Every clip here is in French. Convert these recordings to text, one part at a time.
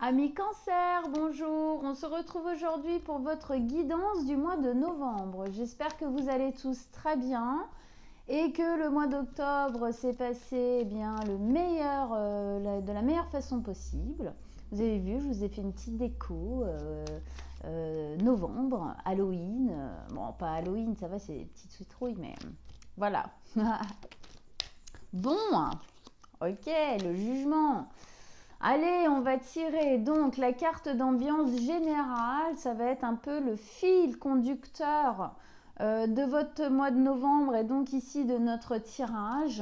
Amis Cancer, bonjour. On se retrouve aujourd'hui pour votre guidance du mois de novembre. J'espère que vous allez tous très bien et que le mois d'octobre s'est passé bien de la meilleure façon possible. Vous avez vu, je vous ai fait une petite déco novembre, Halloween. Bon, pas Halloween, ça va, c'est des petites citrouilles, mais voilà. Bon, ok, le jugement. Allez, on va tirer donc la carte d'ambiance générale. Ça va être un peu le fil conducteur de votre mois de novembre et donc ici de notre tirage.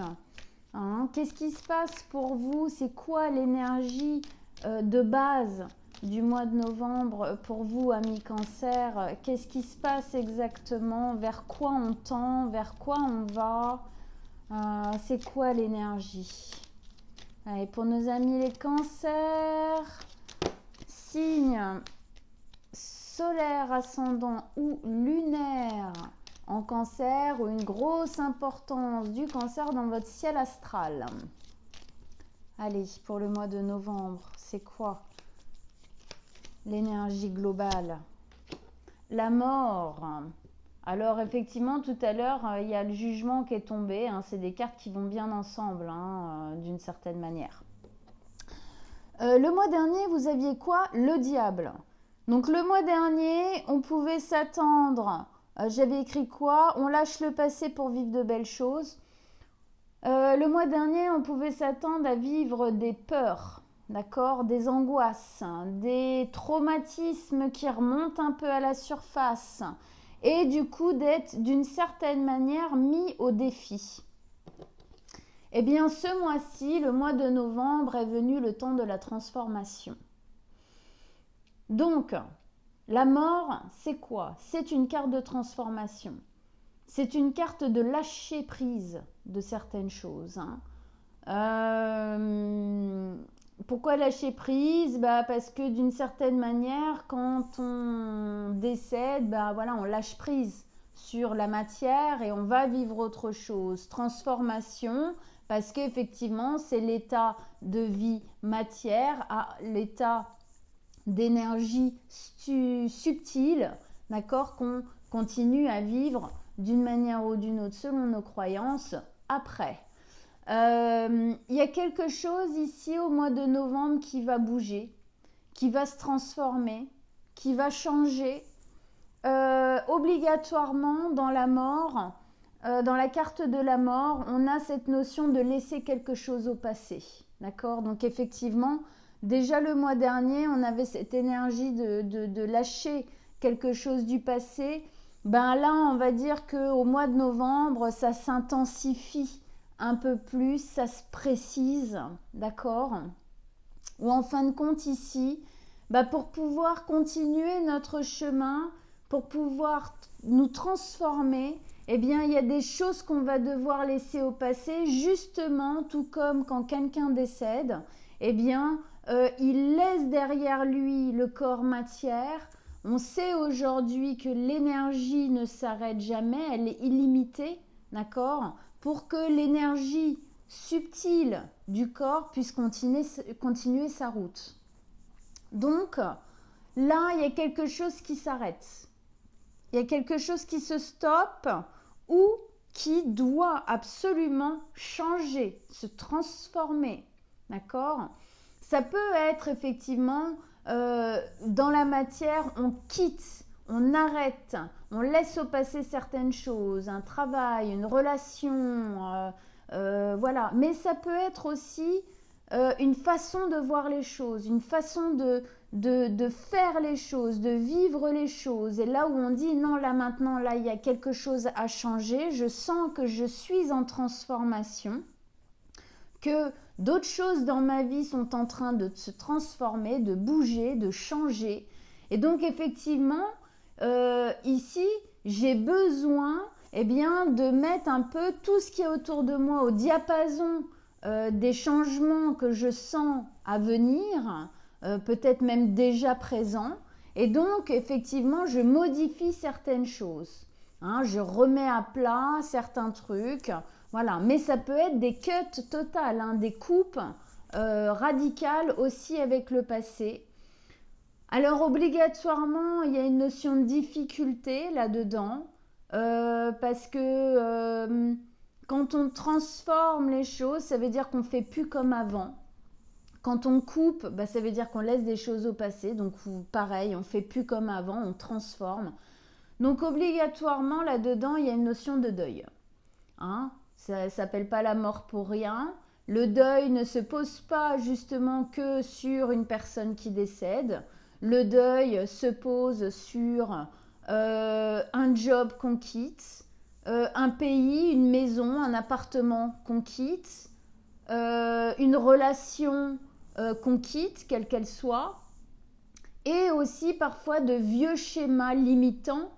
Hein, qu'est-ce qui se passe pour vous? C'est quoi l'énergie de base du mois de novembre pour vous, amis Cancer? Qu'est-ce qui se passe exactement? Vers quoi on tend? Vers quoi on va? C'est quoi l'énergie? Allez, pour nos amis les cancers, signe solaire, ascendant ou lunaire en cancer ou une grosse importance du cancer dans votre ciel astral. Allez, pour le mois de novembre, c'est quoi l'énergie globale? La mort. Alors effectivement, tout à l'heure, il y a le jugement qui est tombé. Hein, c'est des cartes qui vont bien ensemble, d'une certaine manière. Le mois dernier, vous aviez quoi? Le diable. Donc le mois dernier, on pouvait s'attendre, j'avais écrit quoi? On lâche le passé pour vivre de belles choses. Le mois dernier, on pouvait s'attendre à vivre des peurs, d'accord? Des angoisses, des traumatismes qui remontent un peu à la surface et du coup d'être d'une certaine manière mis au défi. Eh bien, ce mois-ci, le mois de novembre, est venu le temps de la transformation. Donc, la mort, c'est quoi? C'est une carte de transformation. C'est une carte de lâcher prise de certaines choses. Pourquoi lâcher prise? Parce que d'une certaine manière, quand on décède, voilà, on lâche prise sur la matière et on va vivre autre chose. Transformation, parce qu'effectivement, c'est l'état de vie matière à l'état d'énergie subtile, d'accord, qu'on continue à vivre d'une manière ou d'une autre selon nos croyances après. Il y a quelque chose ici au mois de novembre qui va bouger, qui va se transformer, qui va changer. Obligatoirement dans la mort, dans la carte de la mort, on a cette notion de laisser quelque chose au passé. D'accord? Donc effectivement, déjà le mois dernier, on avait cette énergie de lâcher quelque chose du passé. Là, on va dire qu'au mois de novembre, ça s'intensifie un peu plus, ça se précise, d'accord? Ou en fin de compte ici, pour pouvoir continuer notre chemin, pour pouvoir nous transformer, eh bien, il y a des choses qu'on va devoir laisser au passé, justement, tout comme quand quelqu'un décède, eh bien, il laisse derrière lui le corps matière. On sait aujourd'hui que l'énergie ne s'arrête jamais, elle est illimitée, d'accord? Pour que l'énergie subtile du corps puisse continuer sa route. Donc, là, il y a quelque chose qui s'arrête. Il y a quelque chose qui se stoppe ou qui doit absolument changer, se transformer. D'accord? Ça peut être effectivement dans la matière, on quitte, on arrête, on laisse au passé certaines choses, un travail, une relation, voilà. Mais ça peut être aussi une façon de voir les choses, une façon de faire les choses, de vivre les choses. Et là où on dit non, là maintenant, là il y a quelque chose à changer, je sens que je suis en transformation, que d'autres choses dans ma vie sont en train de se transformer, de bouger, de changer. Et donc effectivement, ici, j'ai besoin de mettre un peu tout ce qui est autour de moi au diapason des changements que je sens à venir, peut-être même déjà présents. Et donc, effectivement, je modifie certaines choses. Je remets à plat certains trucs. Voilà. Mais ça peut être des cuts totales, des coupes radicales aussi avec le passé. Alors obligatoirement, il y a une notion de difficulté là-dedans, parce que quand on transforme les choses, ça veut dire qu'on ne fait plus comme avant. Quand on coupe, bah, ça veut dire qu'on laisse des choses au passé, donc pareil, on ne fait plus comme avant, on transforme. Donc obligatoirement là-dedans, il y a une notion de deuil. Hein, ça ne s'appelle pas la mort pour rien. Le deuil ne se pose pas justement que sur une personne qui décède. Le deuil se pose sur un job qu'on quitte, un pays, une maison, un appartement qu'on quitte, une relation qu'on quitte, quelle qu'elle soit, et aussi parfois de vieux schémas limitants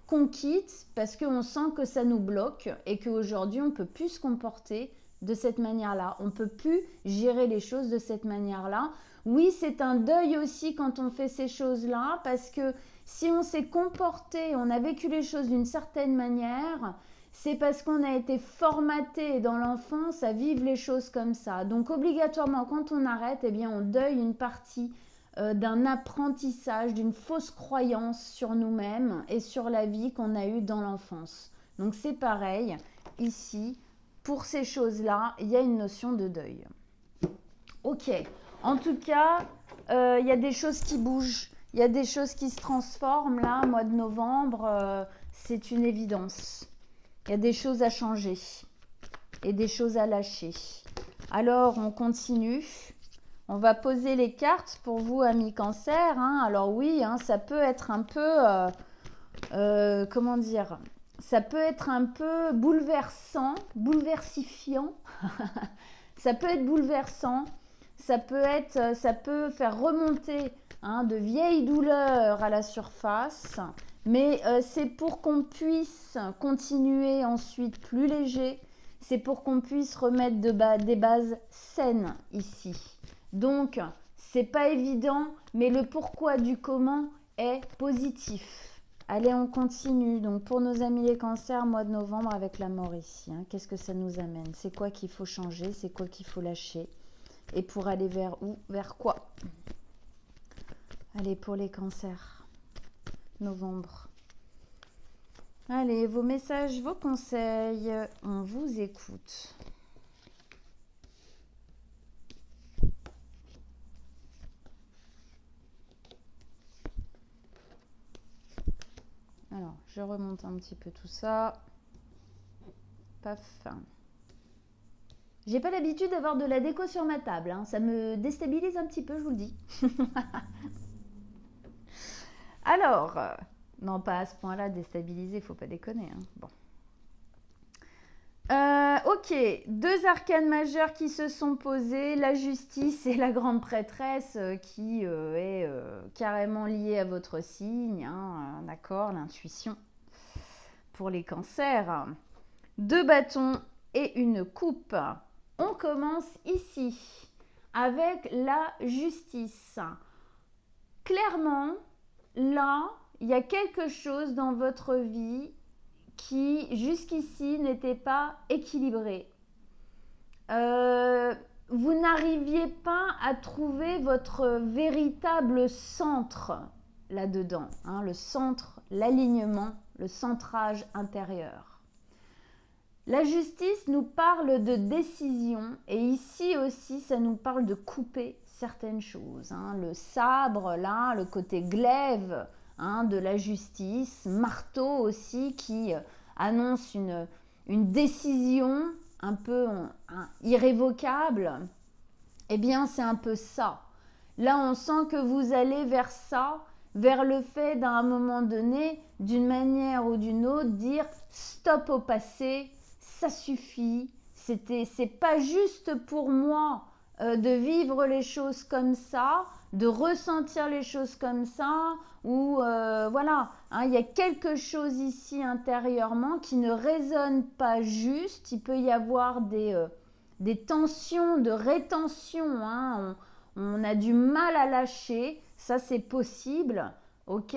qu'on quitte parce qu'on sent que ça nous bloque et qu'aujourd'hui on ne peut plus se comporter de cette manière-là. On ne peut plus gérer les choses de cette manière-là. Oui, c'est un deuil aussi quand on fait ces choses-là parce que si on s'est comporté, on a vécu les choses d'une certaine manière, c'est parce qu'on a été formaté dans l'enfance à vivre les choses comme ça. Donc obligatoirement, quand on arrête, eh bien, on deuille une partie d'un apprentissage, d'une fausse croyance sur nous-mêmes et sur la vie qu'on a eue dans l'enfance. Donc c'est pareil, ici, pour ces choses-là, il y a une notion de deuil. Ok, en tout cas, il y a des choses qui bougent, il y a des choses qui se transforment. Là, mois de novembre, c'est une évidence. Il y a des choses à changer et des choses à lâcher. Alors, on continue. On va poser les cartes pour vous, amis cancer. Hein. Alors oui, hein, ça peut être un peu, comment dire, ça peut être un peu bouleversant, bouleversifiant. Ça peut être bouleversant. Ça peut faire remonter de vieilles douleurs à la surface. Mais c'est pour qu'on puisse continuer ensuite plus léger. C'est pour qu'on puisse remettre des bases saines ici. Donc, c'est pas évident, mais le pourquoi du comment est positif. Allez, on continue. Donc, pour nos amis les cancers, mois de novembre avec la mort ici. Hein, qu'est-ce que ça nous amène? C'est quoi qu'il faut changer? C'est quoi qu'il faut lâcher? Et pour aller vers où? Vers quoi? Allez, pour les cancers, novembre. Allez, vos messages, vos conseils, on vous écoute. Alors, je remonte un petit peu tout ça. Paf. J'ai pas l'habitude d'avoir de la déco sur ma table. Hein. Ça me déstabilise un petit peu, je vous le dis. Alors, non, pas à ce point-là, déstabiliser, faut pas déconner. Hein. Bon. Ok, deux arcanes majeures qui se sont posées, la justice et la grande prêtresse qui est carrément liée à votre signe, hein, d'accord, l'intuition pour les cancers. Deux bâtons et une coupe. On commence ici avec la justice. Clairement, là, il y a quelque chose dans votre vie qui jusqu'ici n'était pas équilibré. Vous n'arriviez pas à trouver votre véritable centre là-dedans, hein, le centre, l'alignement, le centrage intérieur. La justice nous parle de décision et ici aussi ça nous parle de couper certaines choses. Hein. Le sabre là, le côté glaive, hein, de la justice, marteau aussi qui annonce une décision un peu irrévocable, eh bien c'est un peu ça. Là on sent que vous allez vers ça, vers le fait d'à un moment donné, d'une manière ou d'une autre, dire stop au passé, ça suffit, c'est pas juste pour moi de vivre les choses comme ça, de ressentir les choses comme ça, ou voilà, hein, il y a quelque chose ici intérieurement qui ne résonne pas juste. Il peut y avoir des tensions de rétention, hein, on a du mal à lâcher, ça c'est possible, ok,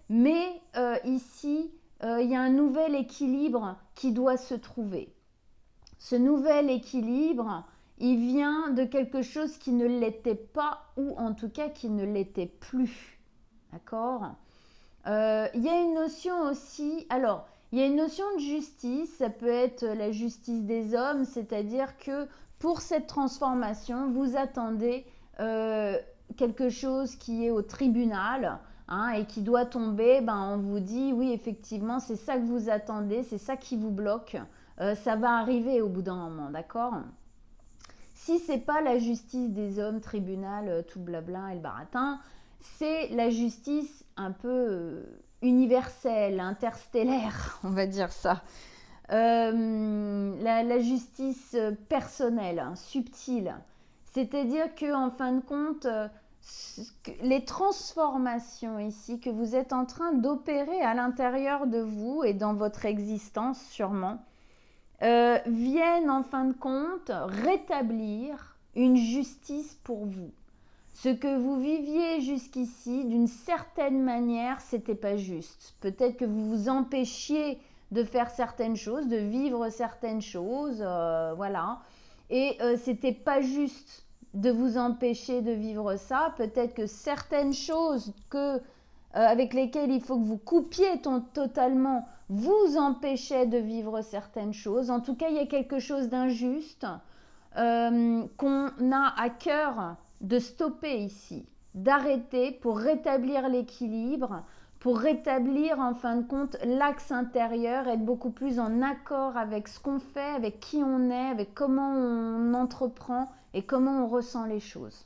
mais ici il y a un nouvel équilibre qui doit se trouver. Ce nouvel équilibre, il vient de quelque chose qui ne l'était pas, ou en tout cas qui ne l'était plus. D'accord. Il y a une notion aussi, alors, il y a une notion de justice, ça peut être la justice des hommes, c'est-à-dire que pour cette transformation, vous attendez quelque chose qui est au tribunal, hein, et qui doit tomber, ben, on vous dit, oui, effectivement, c'est ça que vous attendez, c'est ça qui vous bloque, ça va arriver au bout d'un moment, d'accord? Si c'est pas la justice des hommes, tribunal, tout blabla et le baratin, c'est la justice un peu universelle, interstellaire, on va dire ça. La justice personnelle, hein, subtile. C'est-à-dire que en fin de compte, les transformations ici que vous êtes en train d'opérer à l'intérieur de vous et dans votre existence sûrement, viennent en fin de compte rétablir une justice pour vous. Ce que vous viviez jusqu'ici, d'une certaine manière, c'était pas juste. Peut-être que vous vous empêchiez de faire certaines choses, de vivre certaines choses, voilà. Et c'était pas juste de vous empêcher de vivre ça. Peut-être que certaines choses avec lesquelles il faut que vous coupiez totalement vous empêchaient de vivre certaines choses. En tout cas, il y a quelque chose d'injuste qu'on a à cœur de stopper ici, d'arrêter pour rétablir l'équilibre, pour rétablir en fin de compte l'axe intérieur, être beaucoup plus en accord avec ce qu'on fait, avec qui on est, avec comment on entreprend et comment on ressent les choses.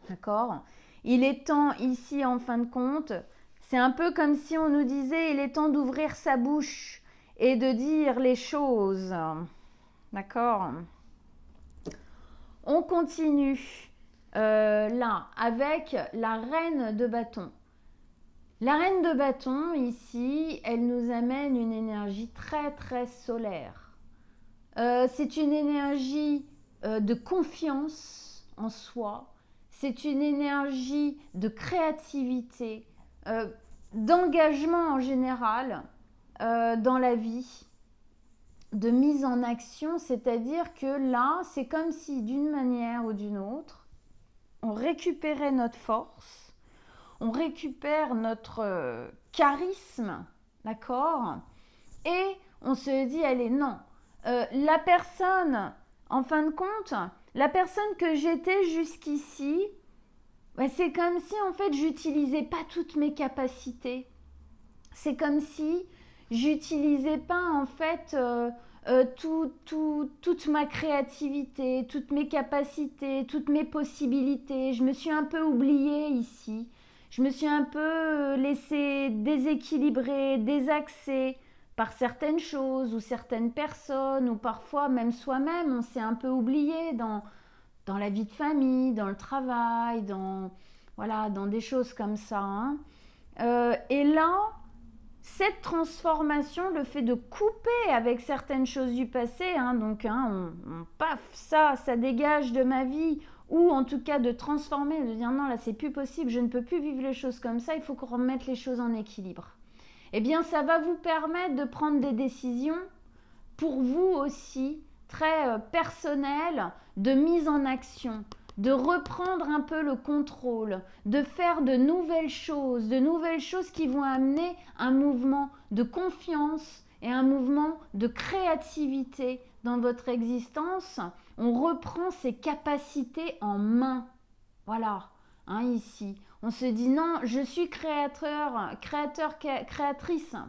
D'accord ? Il est temps ici en fin de compte, c'est un peu comme si on nous disait il est temps d'ouvrir sa bouche et de dire les choses. D'accord ? On continue là avec la reine de bâton. La reine de bâton ici, elle nous amène une énergie très très solaire. C'est une énergie de confiance en soi. C'est une énergie de créativité, d'engagement en général dans la vie, de mise en action, c'est-à-dire que là, c'est comme si d'une manière ou d'une autre, on récupérait notre force, on récupère notre charisme, d'accord? Et on se dit, allez, non, la personne, en fin de compte, la personne que j'étais jusqu'ici, bah, c'est comme si en fait j'utilisais pas toutes mes capacités. C'est comme si j'utilisais pas en fait toute ma créativité, toutes mes capacités, toutes mes possibilités. Je me suis un peu oubliée ici. Je me suis un peu laissée déséquilibrer, désaxée par certaines choses ou certaines personnes ou parfois même soi-même. On s'est un peu oublié dans la vie de famille, dans le travail, voilà, dans des choses comme ça. Hein. Et là, cette transformation, le fait de couper avec certaines choses du passé, hein, donc paf, ça dégage de ma vie, ou en tout cas de transformer, de dire non, là c'est plus possible, je ne peux plus vivre les choses comme ça, il faut qu'on remette les choses en équilibre. Eh bien, ça va vous permettre de prendre des décisions pour vous aussi, très personnelles, de mise en action, de reprendre un peu le contrôle, de faire de nouvelles choses qui vont amener un mouvement de confiance et un mouvement de créativité dans votre existence. On reprend ses capacités en main. Voilà, hein, ici. On se dit non, je suis créatrice,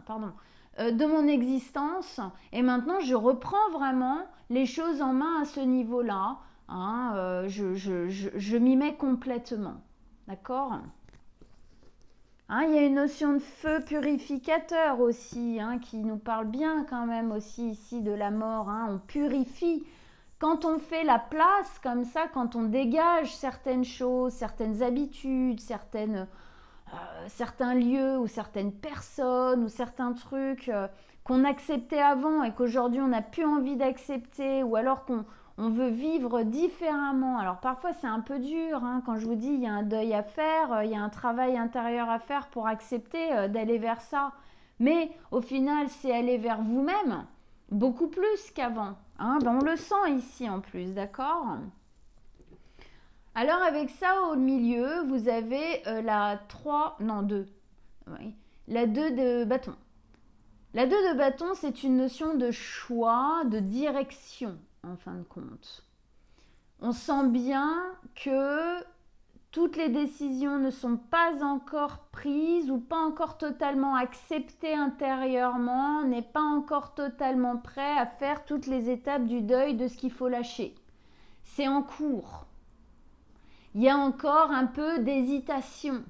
pardon, de mon existence et maintenant je reprends vraiment les choses en main à ce niveau-là. Hein, je m'y mets complètement. D'accord ? Hein, il y a une notion de feu purificateur aussi, hein, qui nous parle bien quand même aussi ici de la mort. Hein, on purifie. Quand on fait la place comme ça, quand on dégage certaines choses, certaines habitudes, certains lieux ou certaines personnes ou certains trucs qu'on acceptait avant et qu'aujourd'hui on n'a plus envie d'accepter ou alors qu'on veut vivre différemment. Alors parfois c'est un peu dur, hein, quand je vous dis il y a un deuil à faire, il y a un travail intérieur à faire pour accepter d'aller vers ça. Mais au final c'est aller vers vous-même, beaucoup plus qu'avant. Hein, ben on le sent ici en plus, d'accord ? Alors avec ça au milieu, vous avez la 3, non 2, oui, la 2 de bâton. La 2 de bâton, c'est une notion de choix, de direction en fin de compte. On sent bien que toutes les décisions ne sont pas encore prises ou pas encore totalement acceptées intérieurement, n'est pas encore totalement prêt à faire toutes les étapes du deuil de ce qu'il faut lâcher. C'est en cours. Il y a encore un peu d'hésitation.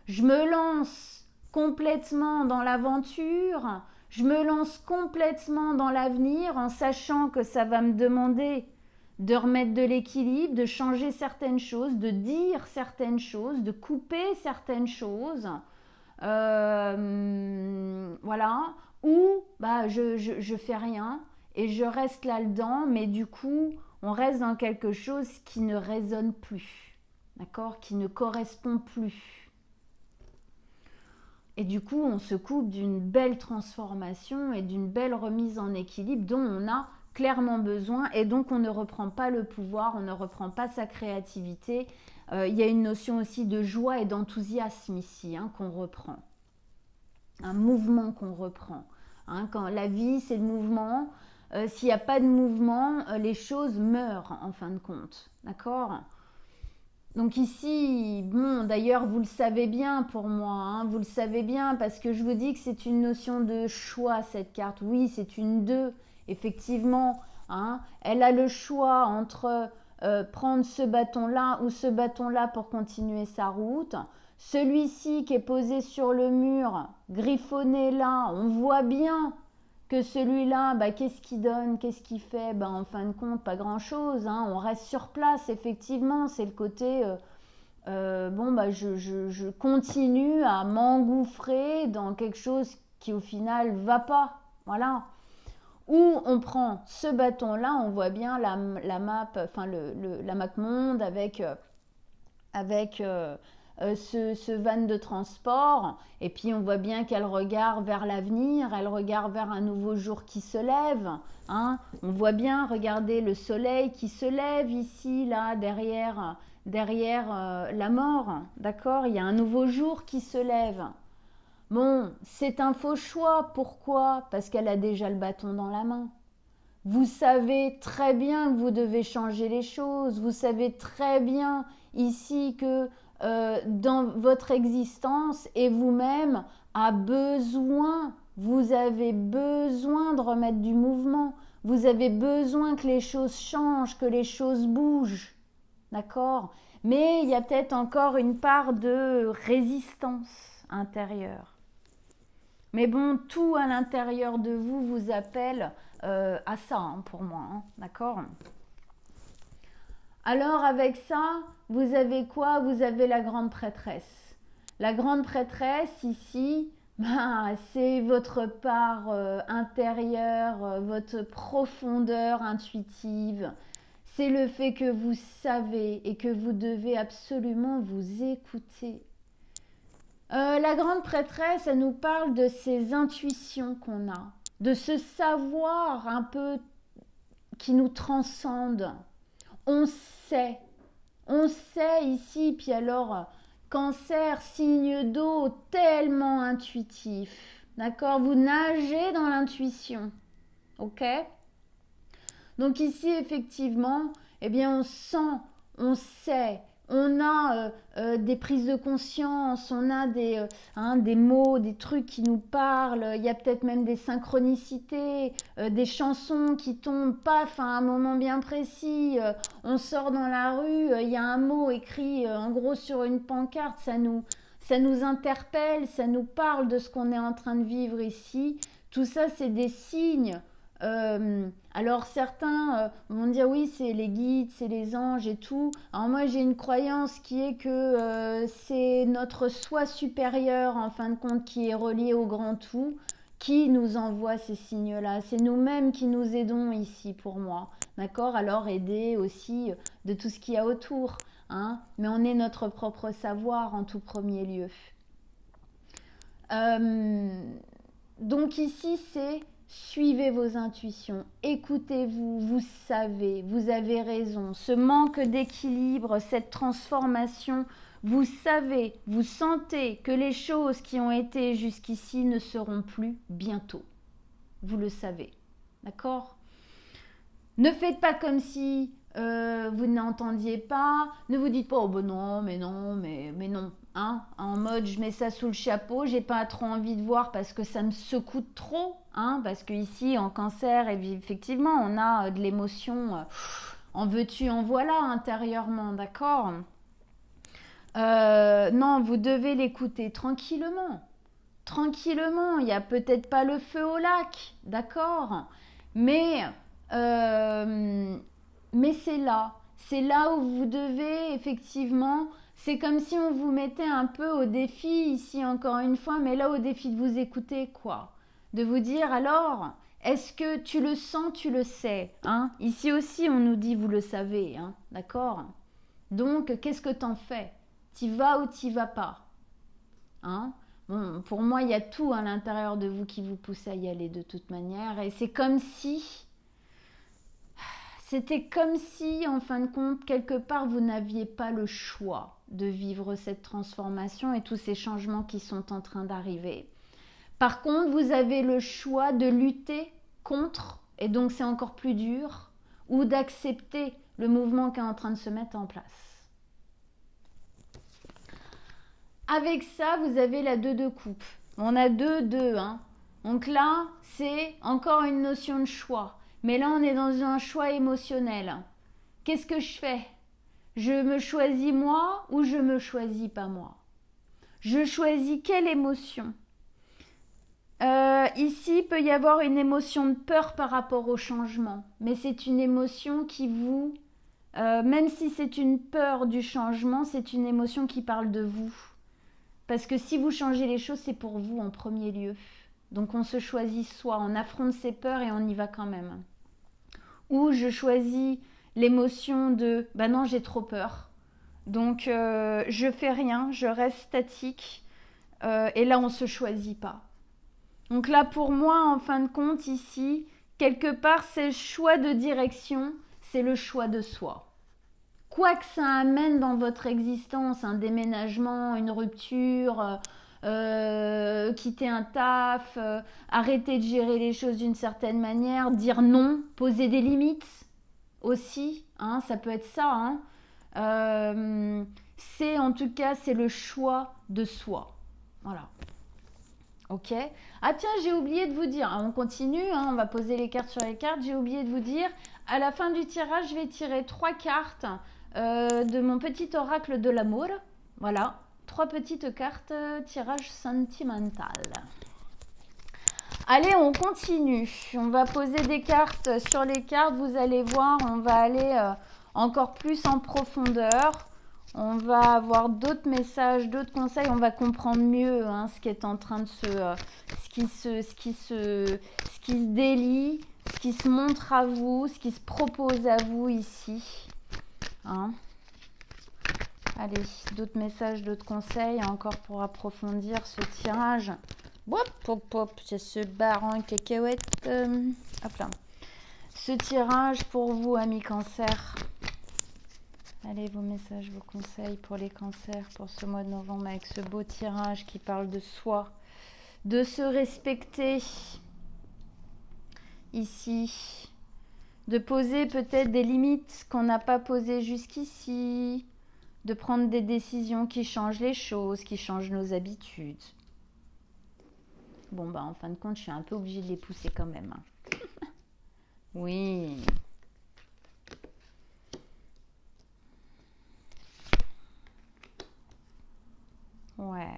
Je me lance complètement dans l'aventure, je me lance complètement dans l'avenir en sachant que ça va me demander de remettre de l'équilibre, de changer certaines choses, de dire certaines choses, de couper certaines choses. Voilà. Ou bah, je fais rien et je reste là-dedans, mais du coup, on reste dans quelque chose qui ne résonne plus, d'accord, qui ne correspond plus. Et du coup, on se coupe d'une belle transformation et d'une belle remise en équilibre dont on a clairement besoin, et donc on ne reprend pas le pouvoir, on ne reprend pas sa créativité. Il y a une notion aussi de joie et d'enthousiasme ici, hein, qu'on reprend. Un mouvement qu'on reprend. Hein, quand la vie, c'est le mouvement. S'il n'y a pas de mouvement, les choses meurent en fin de compte. D'accord ? Donc ici, bon, d'ailleurs, vous le savez bien pour moi, hein, vous le savez bien parce que je vous dis que c'est une notion de choix, cette carte. Oui, c'est une 2, effectivement. Hein, elle a le choix entre prendre ce bâton-là ou ce bâton-là pour continuer sa route. Celui-ci qui est posé sur le mur, griffonné là, on voit bien que celui-là, bah, qu'est-ce qu'il donne, qu'est-ce qu'il fait, bah, en fin de compte, pas grand-chose. Hein. On reste sur place, effectivement. C'est le côté, bon, bah, je continue à m'engouffrer dans quelque chose qui, au final, va pas. Voilà. Ou on prend ce bâton-là, on voit bien la map, enfin, la map monde avec ce van de transport, et puis on voit bien qu'elle regarde vers l'avenir, elle regarde vers un nouveau jour qui se lève. Hein. On voit bien, regardez le soleil qui se lève ici, là, derrière la mort. D'accord ? Il y a un nouveau jour qui se lève. Bon, c'est un faux choix. Pourquoi ? Parce qu'elle a déjà le bâton dans la main. Vous savez très bien que vous devez changer les choses. Vous savez très bien ici que dans votre existence et vous-même a besoin, vous avez besoin de remettre du mouvement. Vous avez besoin que les choses changent, que les choses bougent. D'accord ? Mais il y a peut-être encore une part de résistance intérieure. Mais bon, tout à l'intérieur de vous vous appelle à ça, hein, pour moi. Hein, d'accord ? Alors avec ça, vous avez quoi ? Vous avez la grande prêtresse. La grande prêtresse, ici, bah, c'est votre part intérieure, votre profondeur intuitive. C'est le fait que vous savez et que vous devez absolument vous écouter. La grande prêtresse, elle nous parle de ces intuitions qu'on a, de ce savoir un peu qui nous transcende. On sait ici, puis alors, Cancer, signe d'eau, tellement intuitif, d'accord ? Vous nagez dans l'intuition, ok ? Donc ici, effectivement, eh bien, on sent, on sait, on a des prises de conscience, on a des mots, des trucs qui nous parlent, il y a peut-être même des synchronicités, des chansons qui tombent, paf, à un moment bien précis, on sort dans la rue, il y a un mot écrit en gros sur une pancarte, ça nous interpelle, ça nous parle de ce qu'on est en train de vivre ici. Tout ça, c'est des signes. Alors certains vont dire oui, c'est les guides, c'est les anges et tout. Alors moi j'ai une croyance qui est que c'est notre soi supérieur en fin de compte qui est relié au grand tout, qui nous envoie ces signes-là. C'est nous-mêmes qui nous aidons ici pour moi. D'accord ? Alors aider aussi de tout ce qu'il y a autour. Hein ? Mais on est notre propre savoir en tout premier lieu. Donc ici c'est suivez vos intuitions, écoutez-vous, vous savez, vous avez raison. Ce manque d'équilibre, cette transformation, vous savez, vous sentez que les choses qui ont été jusqu'ici ne seront plus bientôt. Vous le savez, d'accord? Ne faites pas comme si vous n'entendiez pas. Ne vous dites pas, oh ben non, mais non, mais non. Hein, en mode, je mets ça sous le chapeau, j'ai pas trop envie de voir parce que ça me secoue trop. Hein, parce qu'ici, en cancer, effectivement, on a de l'émotion, en veux-tu, en voilà, intérieurement, d'accord? Non, vous devez l'écouter tranquillement. Tranquillement, il n'y a peut-être pas le feu au lac, d'accord? Mais c'est là où vous devez effectivement, c'est comme si on vous mettait un peu au défi ici encore une fois, mais là au défi de vous écouter quoi, de vous dire alors, est-ce que tu le sens, tu le sais, hein? Ici aussi on nous dit vous le savez, hein, d'accord? Donc qu'est-ce que t'en fais? T'y vas ou t'y vas pas? Hein? Bon, pour moi il y a tout à l'intérieur de vous qui vous pousse à y aller de toute manière, et c'était comme si, en fin de compte, quelque part, vous n'aviez pas le choix de vivre cette transformation et tous ces changements qui sont en train d'arriver. Par contre, vous avez le choix de lutter contre, et donc c'est encore plus dur, ou d'accepter le mouvement qui est en train de se mettre en place. Avec ça, vous avez la 2 de coupe. On a 2, hein. Donc là, c'est encore une notion de choix. Mais là, on est dans un choix émotionnel. Qu'est-ce que je fais? Je me choisis moi ou je me choisis pas moi? Je choisis quelle émotion? Ici, il peut y avoir une émotion de peur par rapport au changement. Mais c'est une émotion qui vous... même si c'est une peur du changement, c'est une émotion qui parle de vous. Parce que si vous changez les choses, c'est pour vous en premier lieu. Donc on se choisit soi, on affronte ses peurs et on y va quand même. Ou je choisis l'émotion de bah non, j'ai trop peur. Donc je fais rien, je reste statique. Et là, on se choisit pas. Donc là, pour moi, en fin de compte, ici, quelque part, c'est le choix de direction, c'est le choix de soi. Quoi que ça amène dans votre existence, un déménagement, une rupture, quitter un taf, arrêter de gérer les choses d'une certaine manière, dire non, poser des limites aussi, hein, ça peut être ça. Hein. C'est en tout cas, c'est le choix de soi. Voilà. Ok. Ah tiens, j'ai oublié de vous dire, on continue, hein, on va poser les cartes sur les cartes, j'ai oublié de vous dire, à la fin du tirage, je vais tirer 3 cartes de mon petit oracle de l'amour. Voilà, 3 petites cartes tirage sentimental. Allez, on continue. On va poser des cartes sur les cartes. Vous allez voir, on va aller encore plus en profondeur. On va avoir d'autres messages, d'autres conseils. On va comprendre mieux hein, ce qui est en train de ce qui se délie, ce qui se montre à vous, ce qui se propose à vous ici. Hein. Allez, d'autres messages, d'autres conseils encore pour approfondir ce tirage. Hop, hop, hop, ça se barre en cacahuète. Hop là. Ce tirage pour vous, amis cancer. Allez, vos messages, vos conseils pour les cancers pour ce mois de novembre avec ce beau tirage qui parle de soi, de se respecter ici, de poser peut-être des limites qu'on n'a pas posées jusqu'ici, de prendre des décisions qui changent les choses, qui changent nos habitudes. Bon, bah en fin de compte, je suis un peu obligée de les pousser quand même. Oui. Ouais.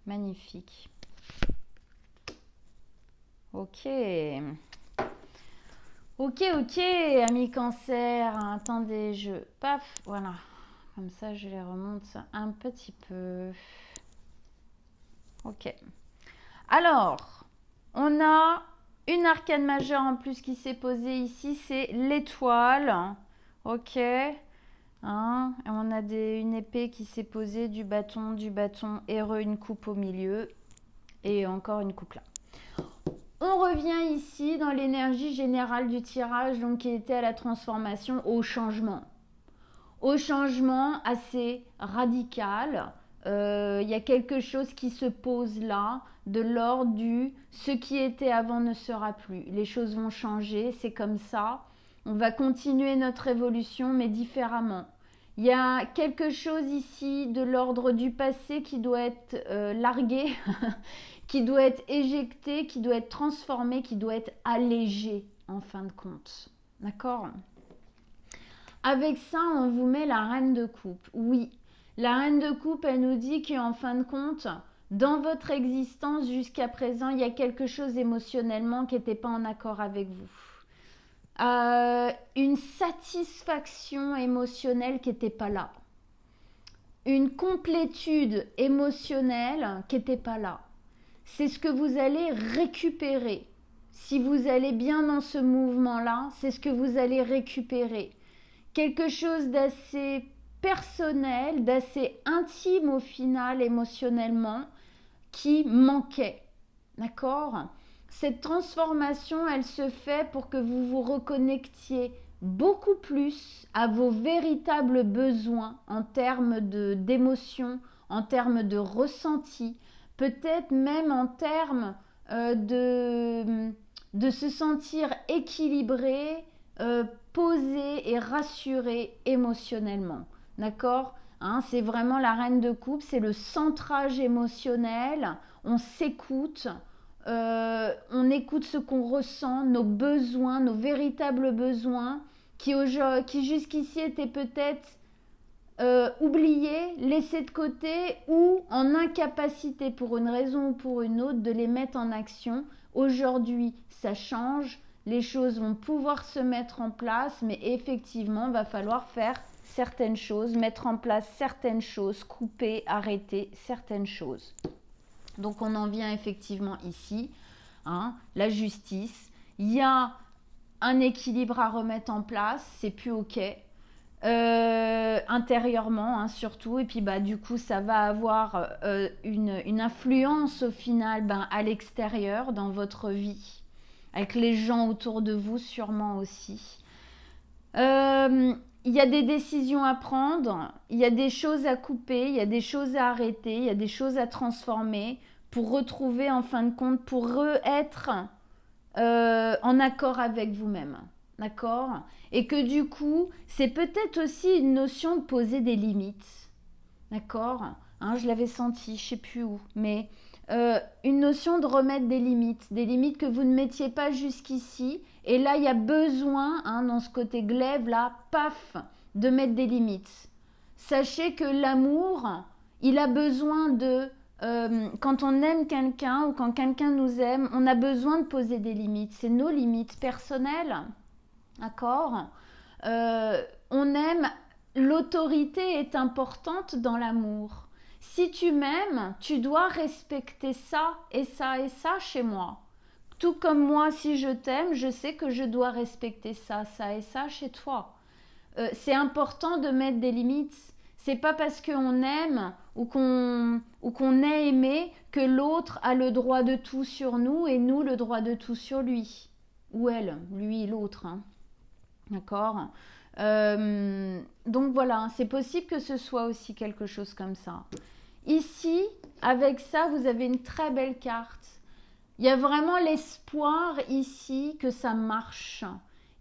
Magnifique. Ok. Ok, amis cancer. Attendez, paf, voilà. Comme ça, je les remonte un petit peu. Ok. Alors, on a une arcane majeure en plus qui s'est posée ici, c'est l'étoile. Ok. Hein, et on a une épée qui s'est posée, du bâton, héros, une coupe au milieu et encore une coupe là. On revient ici dans l'énergie générale du tirage, donc qui était à la transformation, au changement. Au changement assez radical. Il y a quelque chose qui se pose là, de l'ordre du ce qui était avant ne sera plus. Les choses vont changer, c'est comme ça. On va continuer notre évolution, mais différemment. Il y a quelque chose ici de l'ordre du passé qui doit être largué, qui doit être éjecté, qui doit être transformé, qui doit être allégé en fin de compte. D'accord ? Avec ça, on vous met la reine de coupe. Oui, la reine de coupe, elle nous dit qu'en fin de compte, dans votre existence jusqu'à présent, il y a quelque chose émotionnellement qui n'était pas en accord avec vous. Une satisfaction émotionnelle qui n'était pas là. Une complétude émotionnelle qui n'était pas là. C'est ce que vous allez récupérer. Si vous allez bien dans ce mouvement-là, c'est ce que vous allez récupérer. Quelque chose d'assez personnel, d'assez intime au final émotionnellement, qui manquait. D'accord ? Cette transformation, elle se fait pour que vous vous reconnectiez beaucoup plus à vos véritables besoins en termes d'émotion, en termes de ressenti, peut-être même en termes de se sentir équilibré, posé et rassuré émotionnellement. D'accord ? C'est vraiment la reine de coupe, c'est le centrage émotionnel. On s'écoute, on écoute ce qu'on ressent, nos besoins, nos véritables besoins, qui jusqu'ici étaient peut-être oubliés, laissés de côté ou en incapacité pour une raison ou pour une autre de les mettre en action. Aujourd'hui, ça change, les choses vont pouvoir se mettre en place, mais effectivement, il va falloir faire certaines choses, mettre en place certaines choses, couper, arrêter certaines choses. Donc on en vient effectivement ici, la justice. Il y a un équilibre à remettre en place, c'est plus ok. Intérieurement surtout, et puis du coup ça va avoir une influence au final à l'extérieur dans votre vie, avec les gens autour de vous sûrement aussi. Il y a des décisions à prendre, il y a des choses à couper, il y a des choses à arrêter, il y a des choses à transformer pour retrouver en fin de compte, pour être en accord avec vous-même. D'accord ? Et que du coup, c'est peut-être aussi une notion de poser des limites. D'accord ? Je l'avais senti, je ne sais plus où, mais une notion de remettre des limites que vous ne mettiez pas jusqu'ici. Et là, il y a besoin, dans ce côté glaive, là, paf, de mettre des limites. Sachez que l'amour, il a besoin de... quand on aime quelqu'un ou quand quelqu'un nous aime, on a besoin de poser des limites. C'est nos limites personnelles. D'accord ? On aime... L'autorité est importante dans l'amour. Si tu m'aimes, tu dois respecter ça et ça et ça chez moi. Tout comme moi, si je t'aime, je sais que je dois respecter ça, ça et ça chez toi. C'est important de mettre des limites. C'est pas parce qu'on aime ou qu'on est aimé que l'autre a le droit de tout sur nous et nous le droit de tout sur lui. Ou elle, lui, l'autre. D'accord ? Donc voilà, c'est possible que ce soit aussi quelque chose comme ça. Ici, avec ça, vous avez une très belle carte. Il y a vraiment l'espoir ici que ça marche.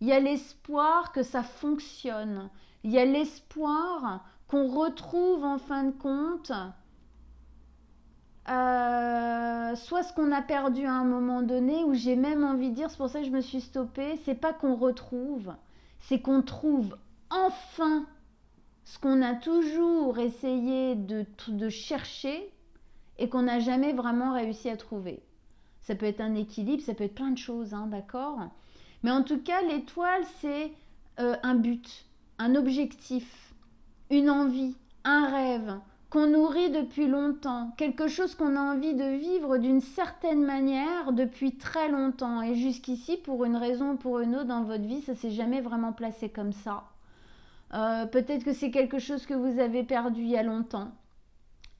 Il y a l'espoir que ça fonctionne. Il y a l'espoir qu'on retrouve en fin de compte soit ce qu'on a perdu à un moment donné, ou j'ai même envie de dire, c'est pour ça que je me suis stoppée, c'est pas qu'on retrouve, c'est qu'on trouve enfin ce qu'on a toujours essayé de chercher et qu'on n'a jamais vraiment réussi à trouver. Ça peut être un équilibre, ça peut être plein de choses, d'accord ? Mais en tout cas, l'étoile, c'est un but, un objectif, une envie, un rêve qu'on nourrit depuis longtemps, quelque chose qu'on a envie de vivre d'une certaine manière depuis très longtemps. Et jusqu'ici, pour une raison ou pour une autre dans votre vie, ça ne s'est jamais vraiment placé comme ça. Peut-être que c'est quelque chose que vous avez perdu il y a longtemps.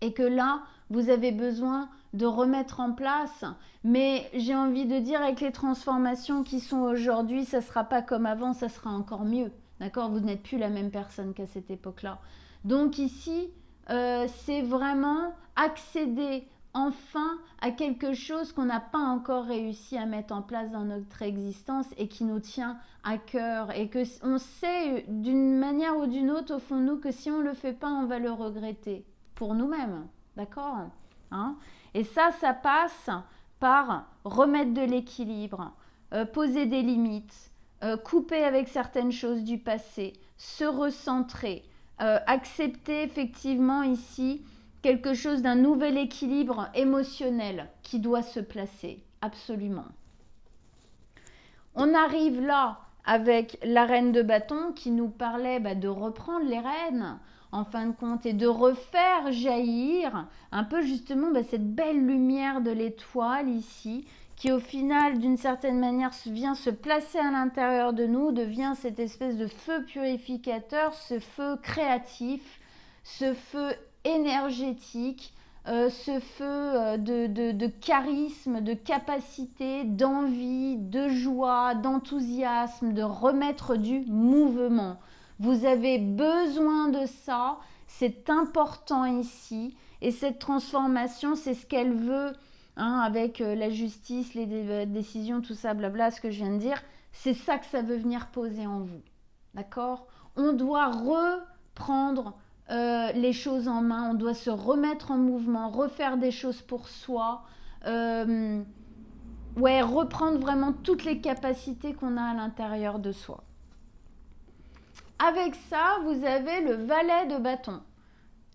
et que là, vous avez besoin de remettre en place. Mais j'ai envie de dire, avec les transformations qui sont aujourd'hui, ça ne sera pas comme avant, ça sera encore mieux. D'accord? Vous n'êtes plus la même personne qu'à cette époque-là. Donc ici, c'est vraiment accéder enfin à quelque chose qu'on n'a pas encore réussi à mettre en place dans notre existence et qui nous tient à cœur, et que on sait d'une manière ou d'une autre au fond de nous que si on ne le fait pas, on va le regretter pour nous-mêmes. D'accord, hein? Et ça passe par remettre de l'équilibre, poser des limites, couper avec certaines choses du passé, se recentrer, accepter effectivement ici quelque chose d'un nouvel équilibre émotionnel qui doit se placer, absolument. On arrive là avec la reine de bâton qui nous parlait de reprendre les rênes en fin de compte et de refaire jaillir un peu justement cette belle lumière de l'étoile ici qui au final d'une certaine manière vient se placer à l'intérieur de nous, devient cette espèce de feu purificateur, ce feu créatif, ce feu énergétique, ce feu de charisme, de capacité, d'envie, de joie, d'enthousiasme, de remettre du mouvement. Vous avez besoin de ça, c'est important ici. Et cette transformation, c'est ce qu'elle veut, hein, avec la justice, les décisions, tout ça, blabla, ce que je viens de dire. C'est ça que ça veut venir poser en vous. D'accord? On doit reprendre les choses en main, on doit se remettre en mouvement, refaire des choses pour soi, reprendre vraiment toutes les capacités qu'on a à l'intérieur de soi. Avec ça, vous avez le valet de bâton.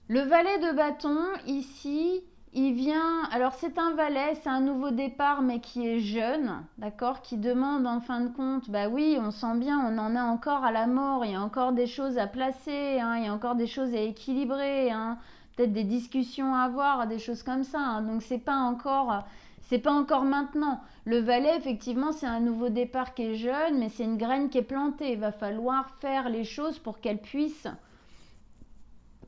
Le valet de bâton, ici, il vient... Alors, c'est un valet, c'est un nouveau départ, mais qui est jeune, d'accord? Qui demande, en fin de compte, oui, on sent bien, on en a encore à la mort, il y a encore des choses à placer, hein, il y a encore des choses à équilibrer, hein, peut-être des discussions à avoir, des choses comme ça. Hein, donc, c'est pas encore maintenant. Le valet, effectivement, c'est un nouveau départ qui est jeune, mais c'est une graine qui est plantée. Il va falloir faire les choses pour qu'elle puisse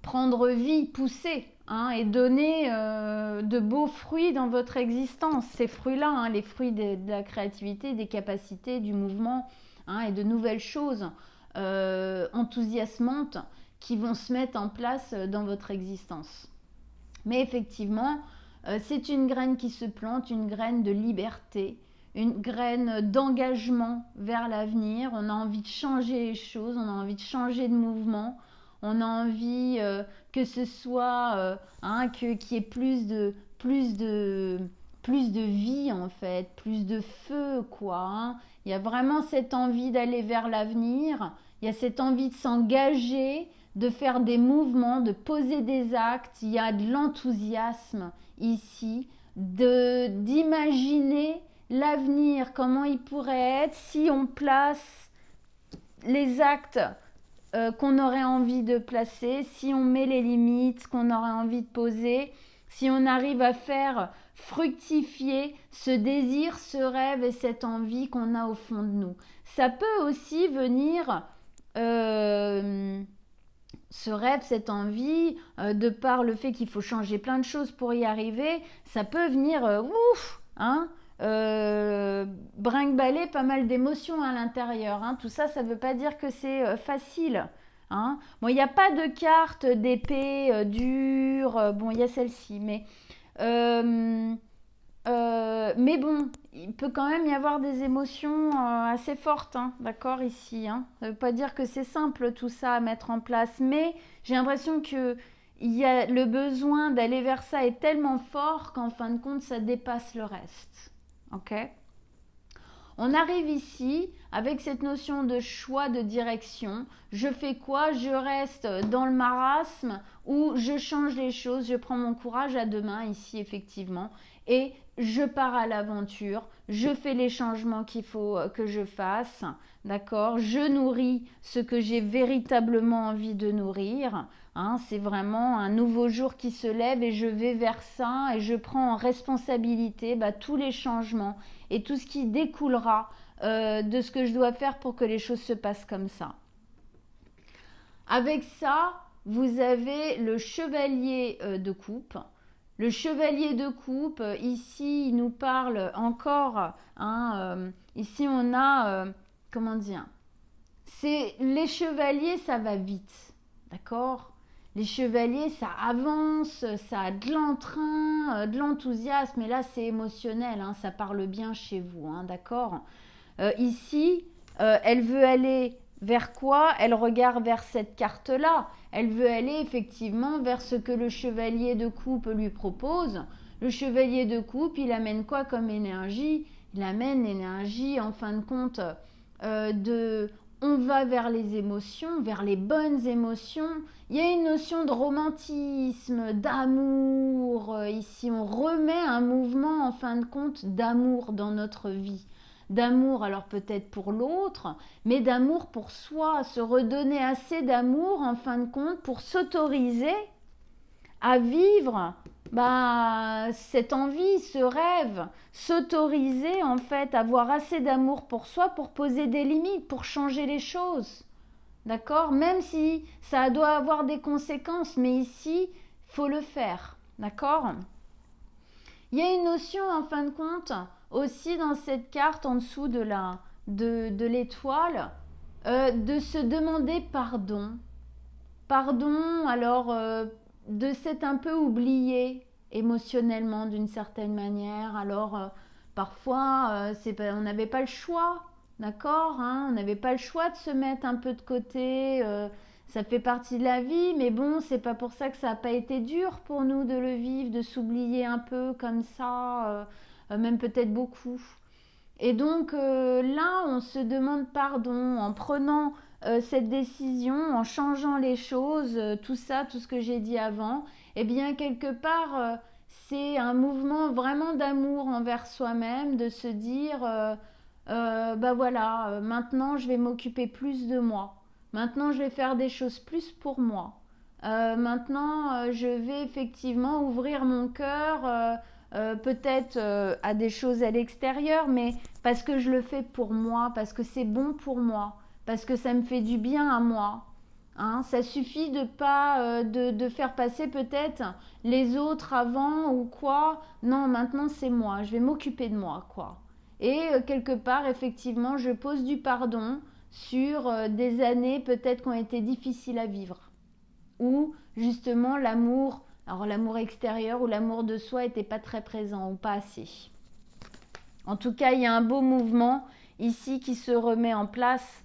prendre vie, pousser, hein, et donner de beaux fruits dans votre existence. Ces fruits-là, hein, les fruits de la créativité, des capacités, du mouvement, hein, et de nouvelles choses enthousiasmantes qui vont se mettre en place dans votre existence. Mais effectivement, c'est une graine qui se plante, une graine de liberté, une graine d'engagement vers l'avenir. On a envie de changer les choses, on a envie de changer de mouvement, on a envie que ce soit, qu'il y ait plus de vie en fait, plus de feu quoi. Hein. Il y a vraiment cette envie d'aller vers l'avenir, il y a cette envie de s'engager, de faire des mouvements, de poser des actes. Il y a de l'enthousiasme ici, d'imaginer l'avenir, comment il pourrait être si on place les actes qu'on aurait envie de placer, si on met les limites qu'on aurait envie de poser, si on arrive à faire fructifier ce désir, ce rêve et cette envie qu'on a au fond de nous. Ça peut aussi venir, ce rêve, cette envie, de par le fait qu'il faut changer plein de choses pour y arriver, ça peut venir, brinque-baller pas mal d'émotions à l'intérieur. Hein. Tout ça, ça ne veut pas dire que c'est facile. Hein. Bon, il n'y a pas de carte d'épée dure. Bon, il y a celle-ci, mais bon, il peut quand même y avoir des émotions assez fortes, hein, d'accord, ici. Hein. Ça ne veut pas dire que c'est simple tout ça à mettre en place, mais j'ai l'impression que le besoin d'aller vers ça est tellement fort qu'en fin de compte, ça dépasse le reste. Ok ? On arrive ici avec cette notion de choix de direction. Je fais quoi? Je reste dans le marasme ou je change les choses, je prends mon courage à deux mains ici effectivement et je pars à l'aventure, je fais les changements qu'il faut que je fasse, d'accord? Je nourris ce que j'ai véritablement envie de nourrir. Hein, c'est vraiment un nouveau jour qui se lève et je vais vers ça et je prends en responsabilité tous les changements et tout ce qui découlera de ce que je dois faire pour que les choses se passent comme ça. Avec ça, vous avez le chevalier de coupe. Le chevalier de coupe, ici, il nous parle encore, hein, ici on a, comment dire, c'est les chevaliers, ça va vite, d'accord? Les chevaliers, ça avance, ça a de l'entrain, de l'enthousiasme, et là c'est émotionnel, hein, ça parle bien chez vous, hein, d'accord? Ici, elle veut aller vers quoi? Elle regarde vers cette carte-là. Elle veut aller effectivement vers ce que le chevalier de coupe lui propose. Le chevalier de coupe, il amène quoi comme énergie? Il amène l'énergie, en fin de compte, de... On va vers les émotions, vers les bonnes émotions. Il y a une notion de romantisme, d'amour. Ici, on remet un mouvement, en fin de compte, d'amour dans notre vie. D'amour, alors peut-être pour l'autre, mais d'amour pour soi, se redonner assez d'amour, en fin de compte, pour s'autoriser à vivre cette envie, ce rêve, s'autoriser en fait, avoir assez d'amour pour soi pour poser des limites, pour changer les choses. D'accord? Même si ça doit avoir des conséquences, mais ici, il faut le faire. D'accord? Il y a une notion en fin de compte aussi dans cette carte en dessous de l'étoile de se demander pardon. Pardon, alors de s'être un peu oublié émotionnellement d'une certaine manière. Alors parfois on n'avait pas le choix, d'accord, hein, on n'avait pas le choix de se mettre un peu de côté. Ça fait partie de la vie, mais bon, c'est pas pour ça que ça n'a pas été dur pour nous de le vivre, de s'oublier un peu comme ça, même peut-être beaucoup. Et donc là, on se demande pardon en prenant cette décision, en changeant les choses, tout ça, tout ce que j'ai dit avant. Eh bien, quelque part, c'est un mouvement vraiment d'amour envers soi-même, de se dire, voilà, maintenant je vais m'occuper plus de moi. Maintenant, je vais faire des choses plus pour moi. Maintenant, je vais effectivement ouvrir mon cœur, peut-être à des choses à l'extérieur, mais parce que je le fais pour moi, parce que c'est bon pour moi, parce que ça me fait du bien à moi. Hein, ça suffit de pas de faire passer peut-être les autres avant ou quoi. Non, maintenant c'est moi, je vais m'occuper de moi, quoi. Et quelque part, effectivement, je pose du pardon sur des années peut-être qui ont été difficiles à vivre. Ou justement l'amour, alors l'amour extérieur ou l'amour de soi n'était pas très présent ou pas assez. En tout cas, il y a un beau mouvement ici qui se remet en place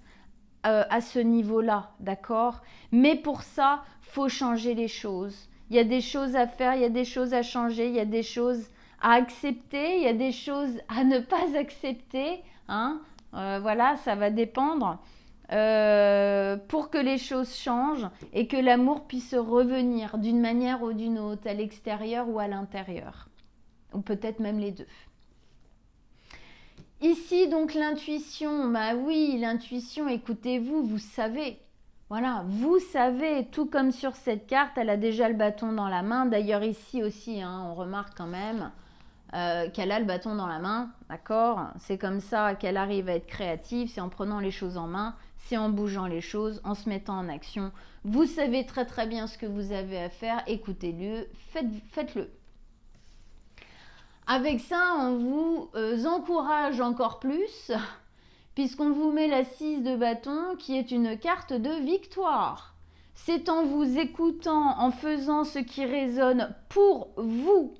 à ce niveau-là, d'accord? Mais pour ça, faut changer les choses. Il y a des choses à faire, il y a des choses à changer, il y a des choses à accepter, il y a des choses à ne pas accepter, hein? Voilà, ça va dépendre pour que les choses changent et que l'amour puisse revenir d'une manière ou d'une autre, à l'extérieur ou à l'intérieur, ou peut-être même les deux. Ici, donc, l'intuition, bah oui, l'intuition, écoutez-vous, vous savez. Voilà, vous savez, tout comme sur cette carte, elle a déjà le bâton dans la main. D'ailleurs, ici aussi, hein, on remarque quand même qu'elle a le bâton dans la main, d'accord? C'est comme ça qu'elle arrive à être créative, c'est en prenant les choses en main, c'est en bougeant les choses, en se mettant en action. Vous savez très très bien ce que vous avez à faire, écoutez-le, faites-le. Avec ça, on vous encourage encore plus, puisqu'on vous met la 6 de bâton, qui est une carte de victoire. C'est en vous écoutant, en faisant ce qui résonne pour vous,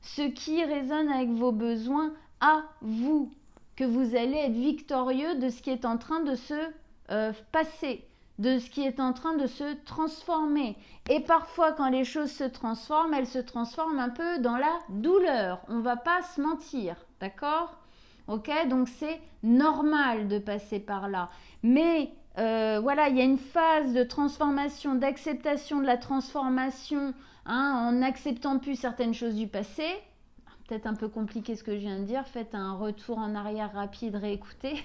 ce qui résonne avec vos besoins à vous, que vous allez être victorieux de ce qui est en train de se passer, de ce qui est en train de se transformer. Et parfois, quand les choses se transforment, elles se transforment un peu dans la douleur. On ne va pas se mentir, d'accord? Ok, donc c'est normal de passer par là. Mais voilà, il y a une phase de transformation, d'acceptation de la transformation, hein, en n'acceptant plus certaines choses du passé. Peut-être un peu compliqué ce que je viens de dire. Faites un retour en arrière rapide, réécoutez.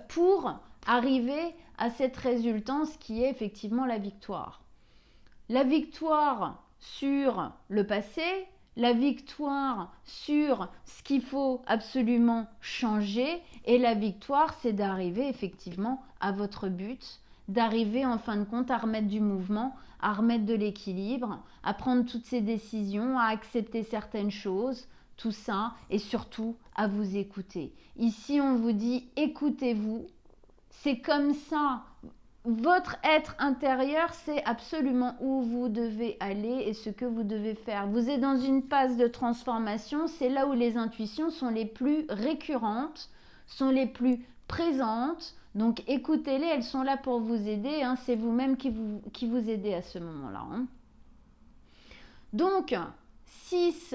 Pour arriver à cette résultance qui est effectivement la victoire. La victoire sur le passé, la victoire sur ce qu'il faut absolument changer, et la victoire, c'est d'arriver effectivement à votre but, d'arriver en fin de compte à remettre du mouvement, à remettre de l'équilibre, à prendre toutes ces décisions, à accepter certaines choses, tout ça, et surtout à vous écouter. Ici, on vous dit écoutez-vous. C'est comme ça. Votre être intérieur, c'est absolument où vous devez aller et ce que vous devez faire. Vous êtes dans une phase de transformation, c'est là où les intuitions sont les plus récurrentes, sont les plus présentes. Donc écoutez-les, elles sont là pour vous aider. Hein. C'est vous-même qui vous aidez à ce moment-là. Hein. Donc, 6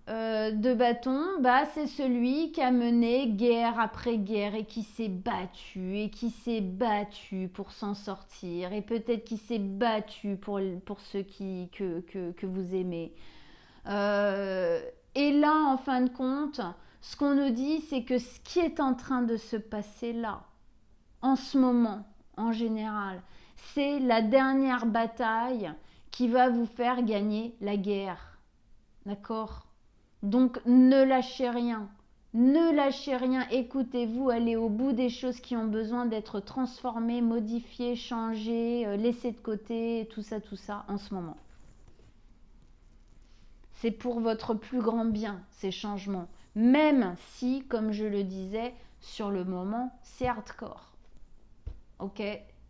de bâton, bah, c'est celui qui a mené guerre après guerre et qui s'est battu pour s'en sortir et peut-être qui s'est battu pour ceux que vous aimez. Et là, en fin de compte, ce qu'on nous dit, c'est que ce qui est en train de se passer là, en ce moment, en général, c'est la dernière bataille qui va vous faire gagner la guerre. D'accord ? Donc ne lâchez rien. Ne lâchez rien, écoutez-vous, allez au bout des choses qui ont besoin d'être transformées, modifiées, changées, laissées de côté, tout ça en ce moment. C'est pour votre plus grand bien, ces changements. Même si, comme je le disais, sur le moment, c'est hardcore. Ok ?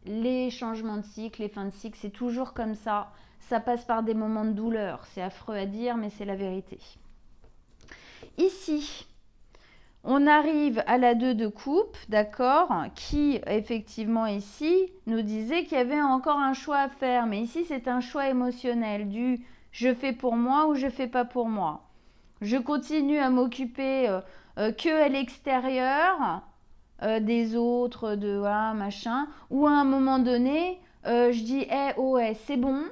Les changements de cycle, les fins de cycle, c'est toujours comme ça. Ça passe par des moments de douleur. C'est affreux à dire, mais c'est la vérité. Ici, on arrive à la 2 de coupe, d'accord, qui effectivement ici nous disait qu'il y avait encore un choix à faire. Mais ici, c'est un choix émotionnel du je fais pour moi ou je fais pas pour moi. Je continue à m'occuper que à l'extérieur des autres, de machin, ou à un moment donné, je dis c'est bon,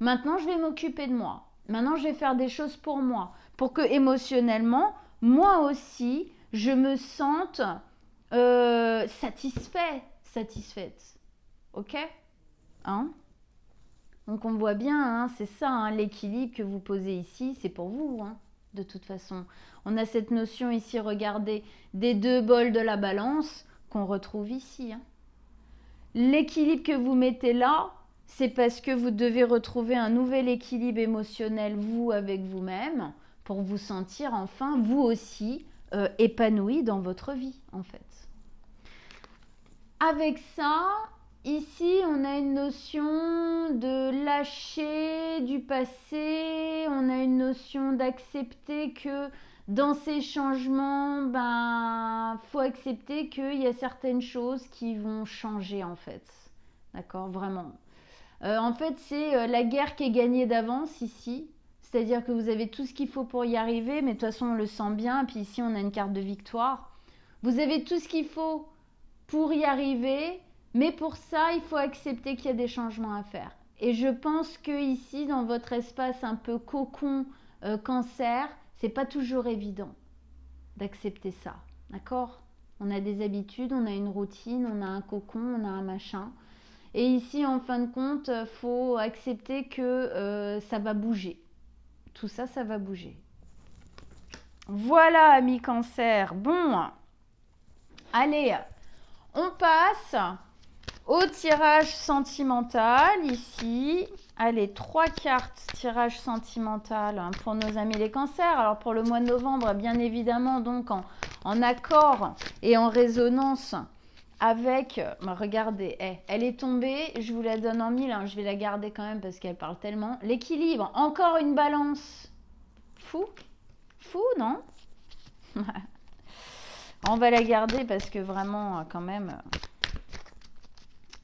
maintenant je vais m'occuper de moi. Maintenant, je vais faire des choses pour moi, pour que émotionnellement, moi aussi, je me sente satisfaite. Ok ? Hein ? Donc, on voit bien, hein, c'est ça, hein, l'équilibre que vous posez ici, c'est pour vous, hein, de toute façon. On a cette notion ici, regardez, des 2 bols de la balance qu'on retrouve ici. Hein. L'équilibre que vous mettez là, c'est parce que vous devez retrouver un nouvel équilibre émotionnel, vous, avec vous-même, pour vous sentir enfin, vous aussi, épanoui dans votre vie, en fait. Avec ça, ici, on a une notion de lâcher du passé, on a une notion d'accepter que dans ces changements, faut accepter qu'il y a certaines choses qui vont changer, en fait. D'accord, vraiment. En fait, c'est la guerre qui est gagnée d'avance ici. C'est-à-dire que vous avez tout ce qu'il faut pour y arriver, mais de toute façon, on le sent bien. Puis ici, on a une carte de victoire. Vous avez tout ce qu'il faut pour y arriver, mais pour ça, il faut accepter qu'il y a des changements à faire. Et je pense que ici, dans votre espace un peu cocon cancer, c'est pas toujours évident d'accepter ça. D'accord ? On a des habitudes, on a une routine, on a un cocon, on a un machin. Et ici, en fin de compte, il faut accepter que ça va bouger. Tout ça, ça va bouger. Voilà, amis cancer. Bon, allez, on passe au tirage sentimental ici. Allez, 3 cartes tirage sentimental pour nos amis les cancers. Alors, pour le mois de novembre, bien évidemment, donc en accord et en résonance avec, regardez, elle est tombée, je vous la donne en 1000, hein, je vais la garder quand même parce qu'elle parle tellement. L'équilibre, encore une balance. Fou, non? On va la garder parce que vraiment, quand même,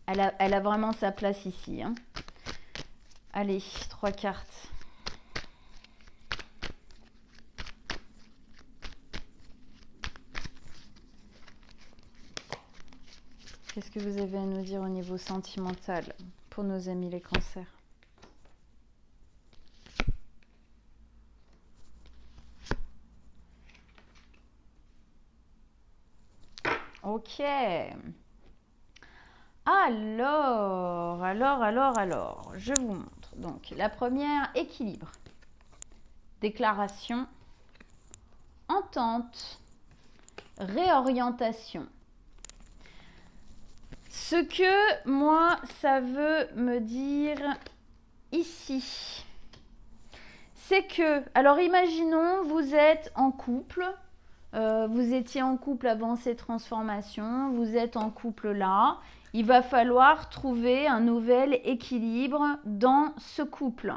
elle a vraiment sa place ici. Hein. Allez, 3 cartes. Qu'est-ce que vous avez à nous dire au niveau sentimental pour nos amis les cancers? Ok. Alors, je vous montre. Donc, la première, équilibre. Déclaration. Entente. Réorientation. Ce que moi, ça veut me dire ici, c'est que, alors imaginons, vous êtes en couple, vous étiez en couple avant ces transformations, vous êtes en couple là, il va falloir trouver un nouvel équilibre dans ce couple.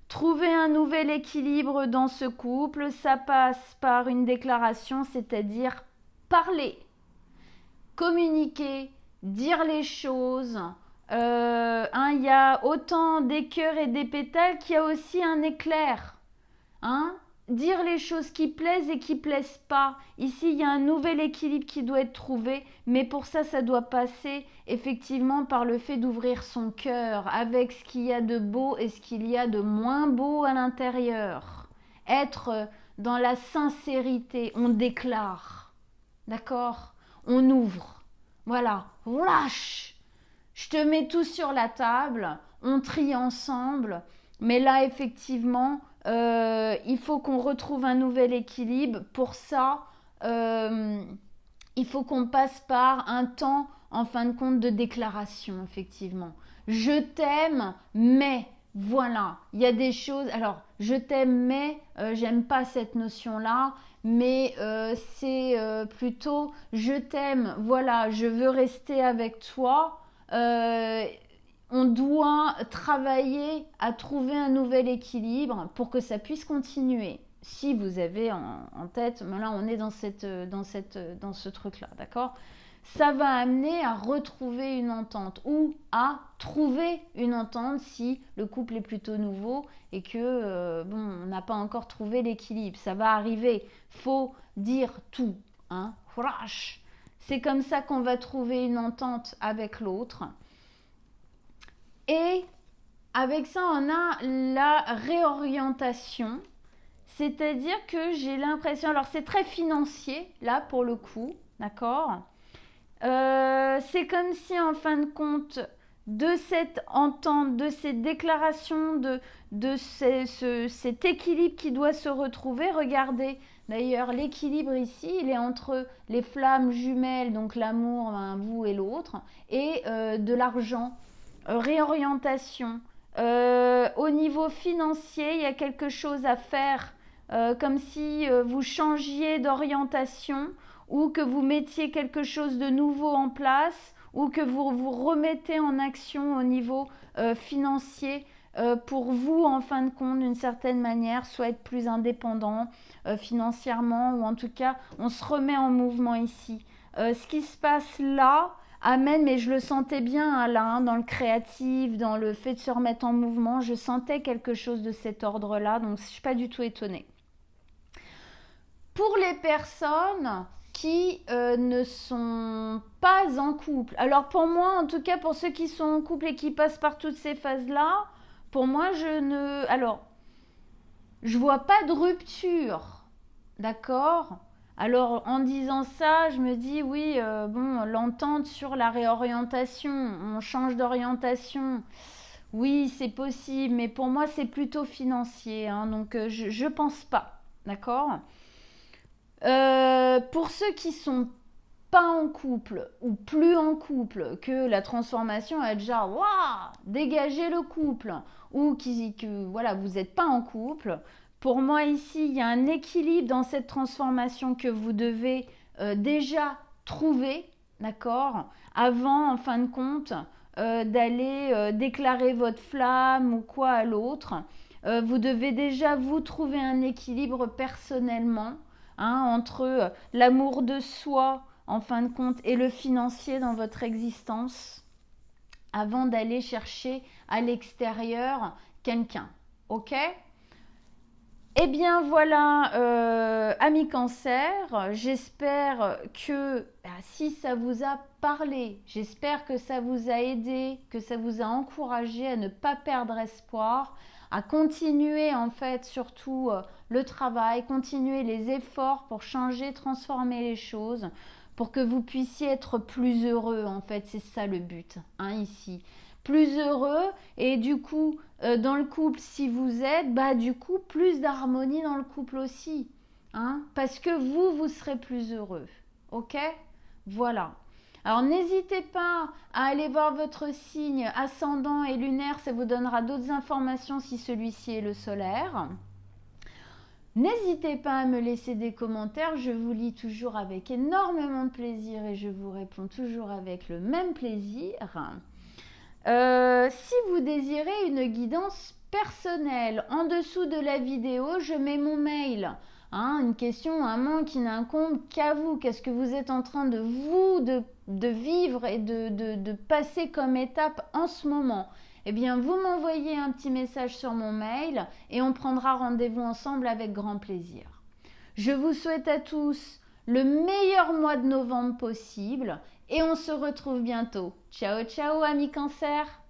Trouver un nouvel équilibre dans ce couple, ça passe par une déclaration, c'est-à-dire parler, communiquer, dire les choses. Il y a autant des cœurs et des pétales qu'il y a aussi un éclair. Dire les choses qui plaisent et qui plaisent pas. Ici, il y a un nouvel équilibre qui doit être trouvé, mais pour ça, ça doit passer effectivement par le fait d'ouvrir son cœur avec ce qu'il y a de beau et ce qu'il y a de moins beau à l'intérieur. Être dans la sincérité, on déclare, d'accord? On ouvre, voilà, lâche. Je te mets tout sur la table, on trie ensemble, mais là, effectivement, il faut qu'on retrouve un nouvel équilibre. Pour ça, il faut qu'on passe par un temps, en fin de compte, de déclaration, effectivement. Je t'aime, mais voilà, il y a des choses. Alors, je t'aime, mais j'aime pas cette notion-là, mais c'est plutôt je t'aime, voilà, je veux rester avec toi. On doit travailler à trouver un nouvel équilibre pour que ça puisse continuer. Si vous avez en tête, là on est dans ce truc-là, d'accord? Ça va amener à retrouver une entente ou à trouver une entente si le couple est plutôt nouveau et que on n'a pas encore trouvé l'équilibre. Ça va arriver. Faut dire tout, hein? C'est comme ça qu'on va trouver une entente avec l'autre. Et avec ça, on a la réorientation, c'est-à-dire que j'ai l'impression, alors c'est très financier là pour le coup, d'accord? C'est comme si en fin de compte de cette entente, de cette déclaration, de cet équilibre qui doit se retrouver, regardez, d'ailleurs l'équilibre ici, il est entre les flammes jumelles, donc l'amour, vous et l'autre, et de l'argent. Réorientation. Au niveau financier, il y a quelque chose à faire, comme si vous changiez d'orientation ou que vous mettiez quelque chose de nouveau en place ou que vous vous remettez en action au niveau financier pour vous, en fin de compte, d'une certaine manière, soit être plus indépendant financièrement ou en tout cas, on se remet en mouvement ici. Ce qui se passe là, Amen, mais je le sentais bien là, dans le créatif, dans le fait de se remettre en mouvement, je sentais quelque chose de cet ordre-là, donc je ne suis pas du tout étonnée. Pour les personnes qui ne sont pas en couple, alors pour moi, en tout cas pour ceux qui sont en couple et qui passent par toutes ces phases-là, pour moi, je vois pas de rupture, d'accord ? Alors, en disant ça, je me dis, oui, l'entente sur la réorientation, on change d'orientation, oui, c'est possible, mais pour moi, c'est plutôt financier, hein, donc je pense pas, d'accord? Pour ceux qui sont pas en couple ou plus en couple, que la transformation a déjà dégagé le couple, ou que voilà, vous n'êtes pas en couple, pour moi ici, il y a un équilibre dans cette transformation que vous devez déjà trouver, d'accord, avant, en fin de compte, d'aller déclarer votre flamme ou quoi à l'autre. Vous devez déjà vous trouver un équilibre personnellement, entre l'amour de soi, en fin de compte, et le financier dans votre existence, avant d'aller chercher à l'extérieur quelqu'un, ok ? Eh bien voilà, amis cancer, j'espère que si ça vous a parlé, j'espère que ça vous a aidé, que ça vous a encouragé à ne pas perdre espoir, à continuer en fait surtout le travail, continuer les efforts pour changer, transformer les choses, pour que vous puissiez être plus heureux en fait, c'est ça le but, ici. Plus heureux et du coup dans le couple si vous êtes, du coup plus d'harmonie dans le couple aussi, parce que vous serez plus heureux, ok, voilà. Alors n'hésitez pas à aller voir votre signe ascendant et lunaire, ça vous donnera d'autres informations si celui-ci est le solaire. N'hésitez pas à me laisser des commentaires, je vous lis toujours avec énormément de plaisir et je vous réponds toujours avec le même plaisir. Si vous désirez une guidance personnelle, en dessous de la vidéo, je mets mon mail. Une question, un manque qui n'incombe qu'à vous. Qu'est-ce que vous êtes en train de vivre et de passer comme étape en ce moment? Eh bien, vous m'envoyez un petit message sur mon mail et on prendra rendez-vous ensemble avec grand plaisir. Je vous souhaite à tous le meilleur mois de novembre possible et on se retrouve bientôt. Ciao, ciao, amis Cancer!